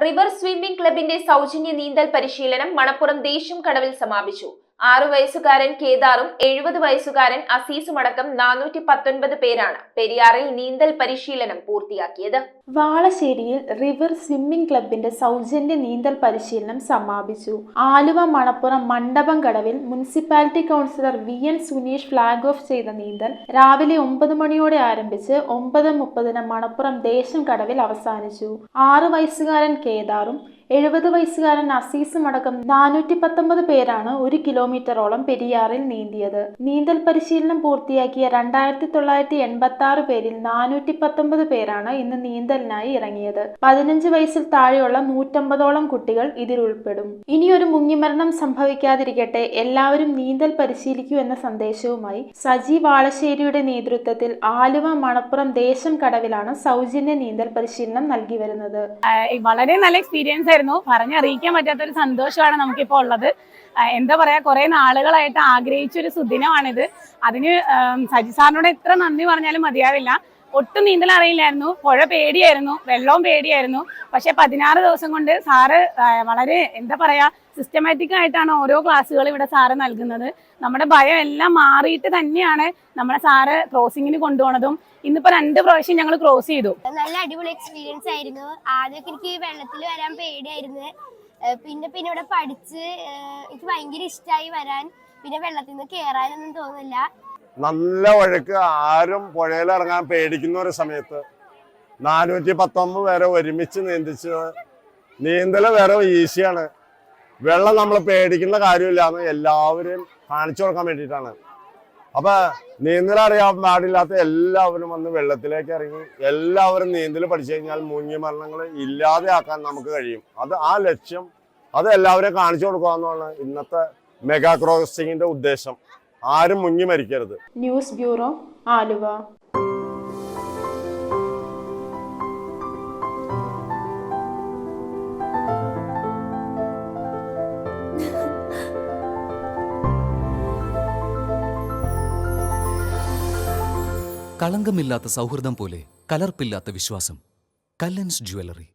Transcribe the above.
River swimming ക്ലബിന്റെ സൗജന്യ നീന്തൽ പരിശീലനം മണപ്പുറം ദേശം കടവിൽ സമാപിച്ചു. 6 വയസ്സുകാരൻ കേദാറും 70 വയസ്സുകാരൻ അസീസുമടക്കം 419 പേരാണ് പെരിയാറിൽ നീന്തൽ പരിശീലനം പൂർത്തിയാക്കിയത്. വാളശ്ശേരിയിൽ റിവർ സ്വിമ്മിംഗ് ക്ലബിന്റെ സൗജന്യ നീന്തൽ പരിശീലനം സമാപിച്ചു. ആലുവ മണപ്പുറം മണ്ഡപം കടവിൽ municipality councillor VN Suneesh flag off ചെയ്ത നീന്തൽ രാവിലെ 9 മണിയോടെ ആരംഭിച്ച് 9:30 മണപ്പുറം ദേശം കടവിൽ അവസാനിച്ചു. 6 വയസ്സുകാരൻ കേദാറും 70 വയസ്സുകാരൻ അസീസും അടക്കം 419 പേരാണ് 1 കിലോമീറ്ററോളം പെരിയാറിൽ നീന്തിയത്. നീന്തൽ പരിശീലനം പൂർത്തിയാക്കിയ 2986 പേരിൽ 419 പേരാണ് ഇന്ന് നീന്തലിനായി ഇറങ്ങിയത്. 15 വയസ്സിൽ താഴെയുള്ള 150ഓളം കുട്ടികൾ ഇതിൽ ഉൾപ്പെടും. ഇനിയൊരു മുങ്ങിമരണം സംഭവിക്കാതിരിക്കട്ടെ, എല്ലാവരും നീന്തൽ പരിശീലിക്കൂ എന്ന സന്ദേശവുമായി സജി വാളശ്ശേരിയുടെ നേതൃത്വത്തിൽ ആലുവ മണപ്പുറം ദേശം കടവിലാണ് സൗജന്യ നീന്തൽ പരിശീലനം നൽകി വരുന്നത്. വളരെ നല്ല എക്സ്പീരിയൻസ് ആയിരുന്നു. പറഞ്ഞറിയിക്കാൻ പറ്റാത്തൊരു സന്തോഷമാണ് നമുക്കിപ്പോൾ ഉള്ളത്. എന്താ പറയാ, കുറെ നാളുകളായിട്ട് ആഗ്രഹിച്ചൊരു സുദിനമാണിത്. അതിന് സജി സാറിനോട് എത്ര നന്ദി പറഞ്ഞാലും മതിയാവില്ല. ഒട്ടും നീന്തൽ അറിയില്ലായിരുന്നു, പുഴ പേടിയായിരുന്നു, വെള്ളവും പേടിയായിരുന്നു. പക്ഷെ 16 ദിവസം കൊണ്ട് സാറ് വളരെ എന്താ പറയാ സിസ്റ്റമാറ്റിക് ആയിട്ടാണ് ഓരോ ക്ലാസ്സുകൾ ഇവിടെ സാറ് നൽകുന്നത്. നമ്മുടെ ഭയം എല്ലാം മാറിയിട്ട് തന്നെയാണ് നമ്മുടെ സാറ് ക്രോസിങ്ങിന് കൊണ്ടുപോണതും. ഇന്നിപ്പോ 2 പ്രാവശ്യം ഞങ്ങൾ ക്രോസ് ചെയ്തു. നല്ല അടിപൊളി എക്സ്പീരിയൻസ് ആയിരുന്നു. ആദ്യമൊക്കെ എനിക്ക് വെള്ളത്തിൽ വരാൻ പേടിയായിരുന്നു. പിന്നെ ഇവിടെ പഠിച്ച് എനിക്ക് ഭയങ്കര ഇഷ്ടമായി വരാൻ. പിന്നെ വെള്ളത്തിൽ നിന്ന് കയറാനൊന്നും തോന്നില്ല. നല്ല ഒഴുക്ക്, ആരും പുഴയിൽ ഇറങ്ങാൻ പേടിക്കുന്ന ഒരു സമയത്ത് 419 പേരെ ഒരുമിച്ച് നീന്തല് വേറെ ഈസിയാണ്. വെള്ളം നമ്മൾ പേടിക്കേണ്ട കാര്യമില്ലാന്ന് എല്ലാവരും കാണിച്ചു കൊടുക്കാൻ വേണ്ടിയിട്ടാണ്. അപ്പൊ നീന്തൽ അറിയാൻ പാടില്ലാത്ത എല്ലാവരും വന്ന് വെള്ളത്തിലേക്ക് ഇറങ്ങി എല്ലാവരും നീന്തൽ പഠിച്ചു കഴിഞ്ഞാൽ മുങ്ങി മരണങ്ങൾ ഇല്ലാതെയാക്കാൻ നമുക്ക് കഴിയും. ആ ലക്ഷ്യം അത് എല്ലാവരെയും കാണിച്ചു കൊടുക്കുക എന്നാണ് ഇന്നത്തെ മെഗാ ക്രോസിങ്ങിന്റെ ഉദ്ദേശം. ആരും മുങ്ങി മരിക്കരുത്. News bureau, Aluva. കളങ്കമില്ലാത്ത സൗഹൃദം പോലെ കലർപ്പില്ലാത്ത വിശ്വാസം. കല്ലൻസ് ജ്വല്ലറി.